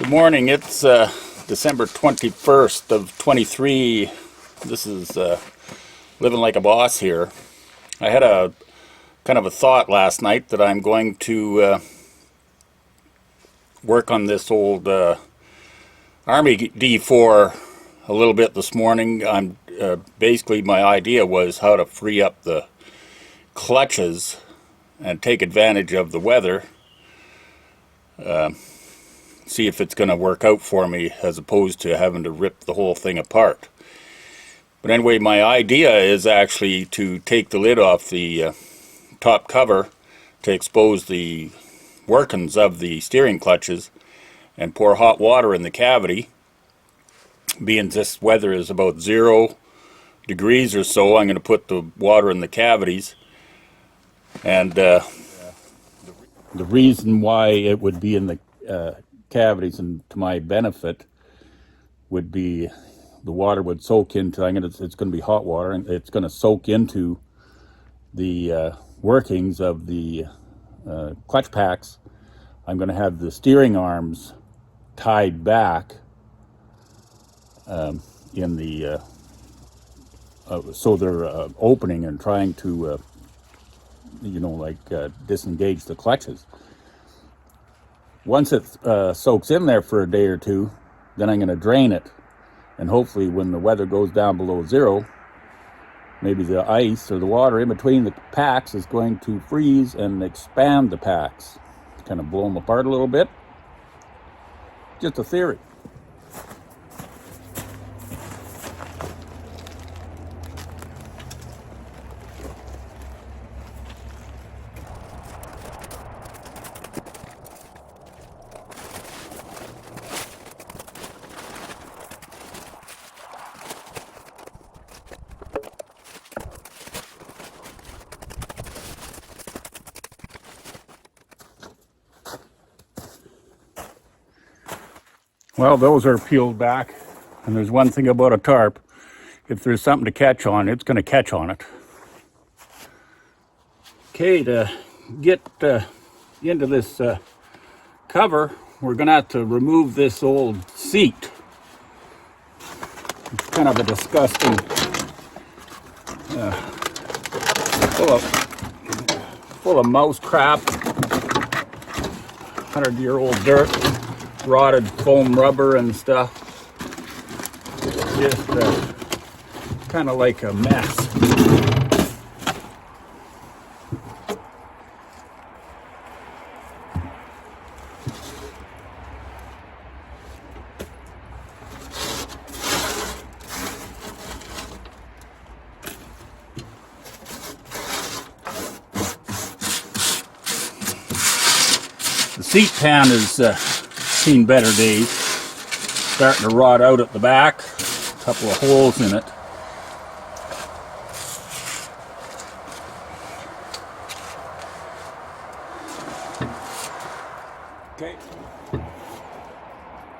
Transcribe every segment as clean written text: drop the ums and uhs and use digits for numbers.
Good morning. It's December 21st of 23. This is living like a boss here. I had a kind of a thought last night that I'm going to work on this old Army D4 a little bit this morning. I'm basically my idea was how to free up the clutches and take advantage of the weather. See if it's going to work out for me as opposed to having to rip the whole thing apart. But anyway, my idea is actually to take the lid off the top cover to expose the workings of the steering clutches and pour hot water in the cavity. Being this weather is about 0 degrees or so, I'm going to put the water in the cavities. And the reason why it would be in the cavities and to my benefit would be the water would soak into, it's going to be hot water, and it's going to soak into the workings of the clutch packs. I'm going to have the steering arms tied back in the so they're opening and trying to disengage the clutches. Once it soaks in there for a day or two, then I'm going to drain it, and hopefully when the weather goes down below 0, maybe the ice or the water in between the packs is going to freeze and expand the packs, kind of blow them apart a little bit. Just a theory. Well, those are peeled back, and there's one thing about a tarp: if there's something to catch on, it's going to catch on it. Okay, to get into this cover, we're going to have to remove this old seat. It's kind of a disgusting, full of mouse crap, 100-year-old dirt, rotted foam rubber and stuff. Just kind of like a mess. The seat pan has seen better days. Starting to rot out at the back. A couple of holes in it.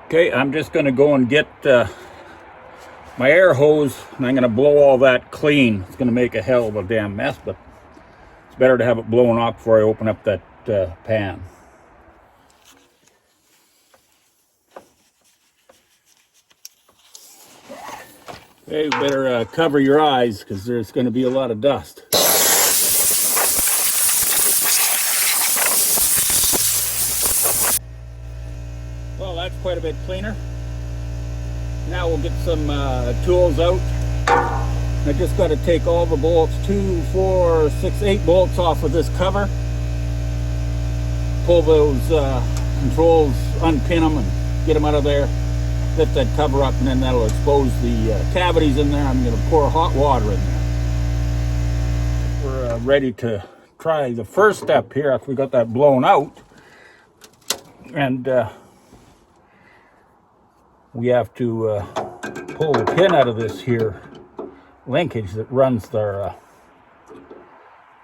Okay, I'm just going to go and get my air hose, and I'm going to blow all that clean. It's going to make a hell of a damn mess, but it's better to have it blown off before I open up that pan. Okay, better cover your eyes because there's going to be a lot of dust. Well, that's quite a bit cleaner. Now we'll get some tools out. I just got to take all the bolts, 2, 4, 6, 8 bolts off of this cover. Pull those controls, unpin them, and get them out of there. Lift that cover up, and then that'll expose the cavities in there. I'm going to pour hot water in there. We're ready to try the first step here after we got that blown out. And we have to pull the pin out of this here linkage that runs their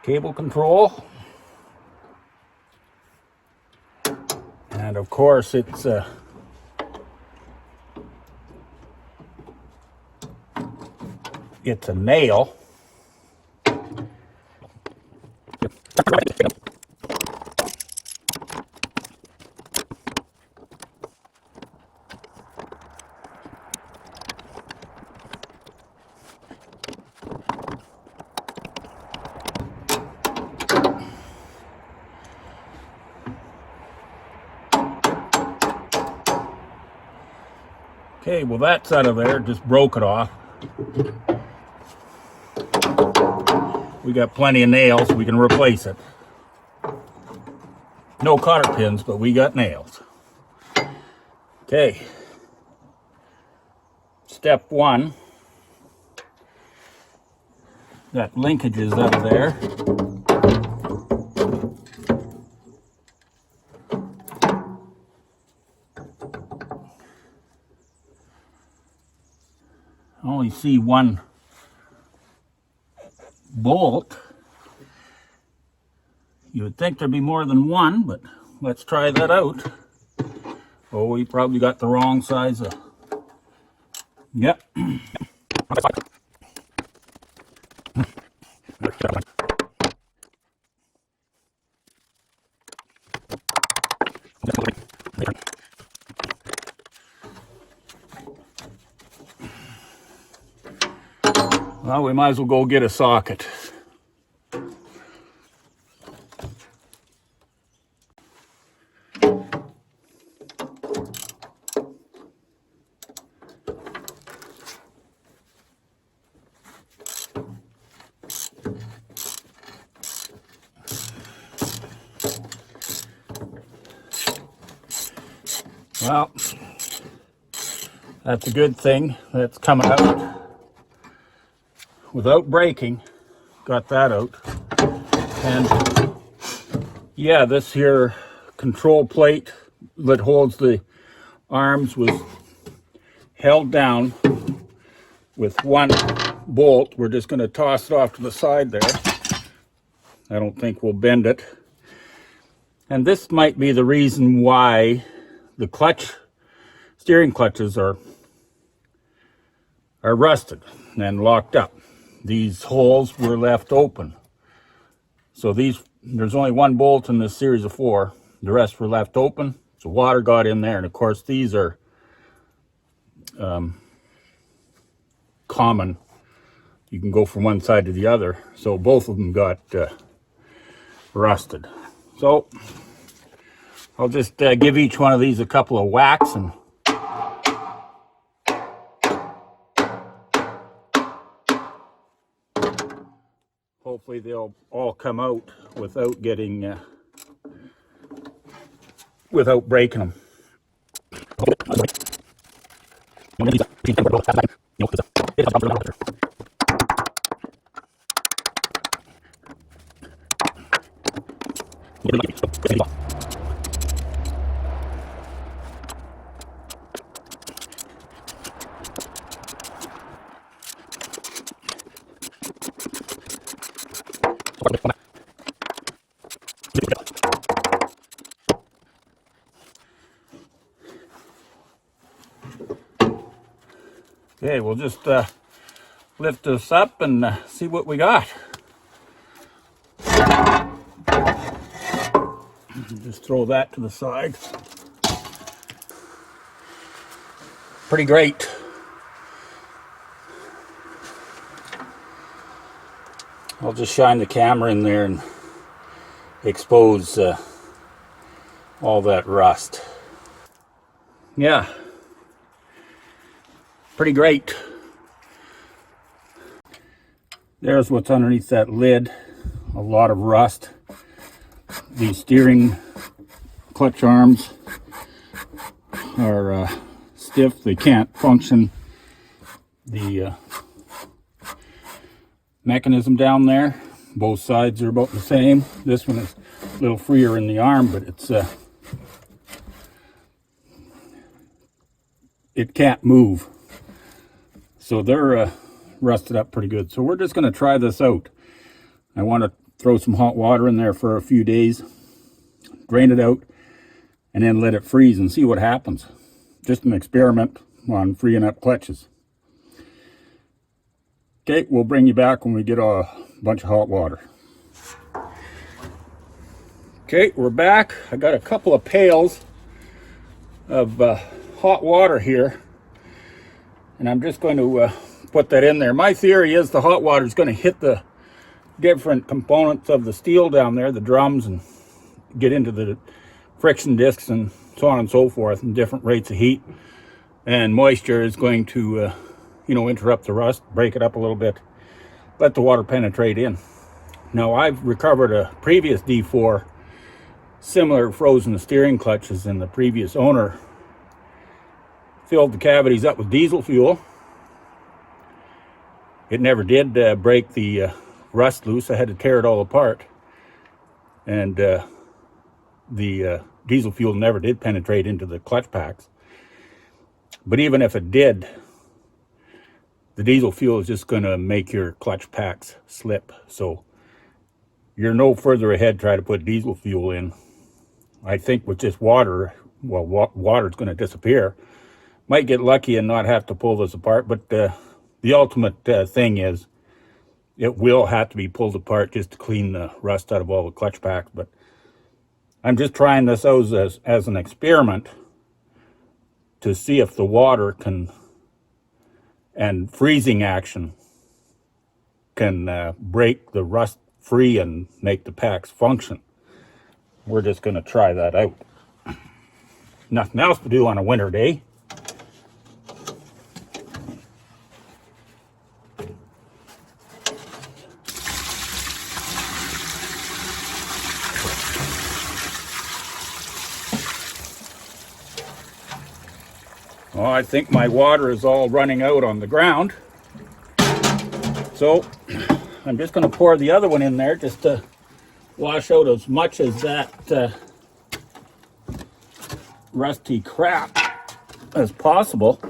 cable control. And of course it's a nail. Okay, well that's out of there, just broke it off. We got plenty of nails, we can replace it. No cotter pins, but we got nails. Okay. Step one. Got linkages out of there. I only see one bolt. You would think there'd be more than one, but let's try that out. Oh, we probably got the wrong size of... Yep. Well, we might as well go get a socket. Well, that's a good thing. That's coming out without breaking. Got that out. And yeah, this here control plate that holds the arms was held down with one bolt. We're just going to toss it off to the side there. I don't think we'll bend it. And this might be the reason why the steering clutches are rusted and locked up. These holes were left open. So there's only one bolt in this series of 4. The rest were left open. So water got in there. And of course, these are common. You can go from one side to the other. So both of them got rusted. So I'll just give each one of these a couple of whacks and hopefully they'll all come out without getting, without breaking them. Okay, we'll just lift this up and see what we got. Just throw that to the side. Pretty great. I'll just shine the camera in there and expose all that rust. Yeah. Pretty great. There's what's underneath that lid. A lot of rust. These steering clutch arms are stiff. They can't function. The mechanism down there, both sides are about the same. This one is a little freer in the arm, but it can't move. So they're rusted up pretty good. So we're just going to try this out. I want to throw some hot water in there for a few days, drain it out, and then let it freeze and see what happens. Just an experiment on freeing up clutches. Okay, we'll bring you back when we get a bunch of hot water. Okay, we're back. I got a couple of pails of hot water here. And I'm just going to put that in there. My theory is the hot water is going to hit the different components of the steel down there, the drums, and get into the friction discs and so on and so forth, and different rates of heat. and moisture is going to, interrupt the rust, break it up a little bit, let the water penetrate in. Now, I've recovered a previous D4, similar frozen steering clutches, and the previous owner filled the cavities up with diesel fuel. It never did break the rust loose. I had to tear it all apart, and the diesel fuel never did penetrate into the clutch packs. But even if it did, the diesel fuel is just going to make your clutch packs slip. So you're no further ahead try to put diesel fuel in. I think with just water, well, water's going to disappear. Might get lucky and not have to pull this apart, but the ultimate thing is it will have to be pulled apart just to clean the rust out of all the clutch packs. But I'm just trying this out as an experiment to see if the water and freezing action can break the rust free and make the packs function. We're just going to try that out. Nothing else to do on a winter day. Well, I think my water is all running out on the ground. So I'm just going to pour the other one in there just to wash out as much as that rusty crap as possible.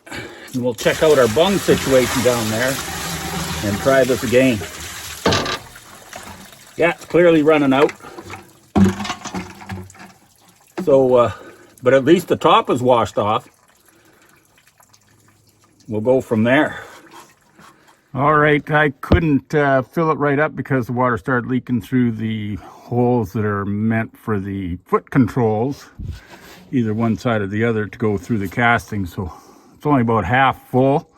And we'll check out our bung situation down there and try this again. Yeah, it's clearly running out. So, but at least the top is washed off. We'll go from there. All right, I couldn't fill it right up because the water started leaking through the holes that are meant for the foot controls, either one side or the other, to go through the casting. So it's only about half full.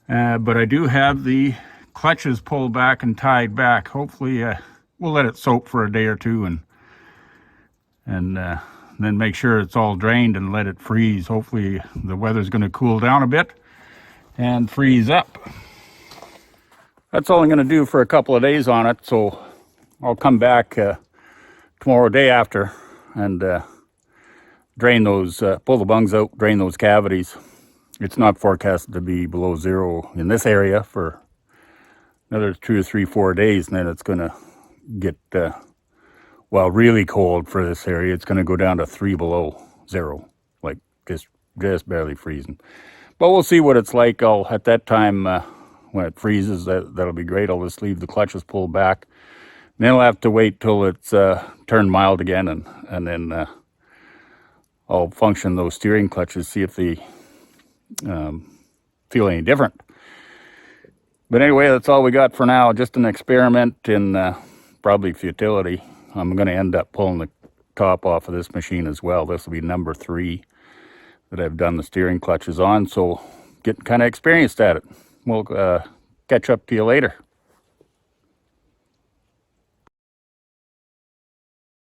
But I do have the clutches pulled back and tied back. Hopefully we'll let it soak for a day or two and then make sure it's all drained and let it freeze. Hopefully the weather's going to cool down a bit and freeze up. That's all I'm going to do for a couple of days on it. So I'll come back tomorrow, day after, and drain those, pull the bungs out, drain those cavities. It's not forecasted to be below zero in this area for another 2 or 3, 4 days, and then it's going to get really cold for this area. It's going to go down to 3 below zero, like just barely freezing. But we'll see what it's like. At that time, when it freezes, that'll be great. I'll just leave the clutches pulled back. And then I'll have to wait till it's turned mild again, and then I'll function those steering clutches, see if they feel any different. But anyway, that's all we got for now. Just an experiment in probably futility. I'm going to end up pulling the top off of this machine as well. This will be number 3 that I've done the steering clutches on. So getting kind of experienced at it. We'll catch up to you later.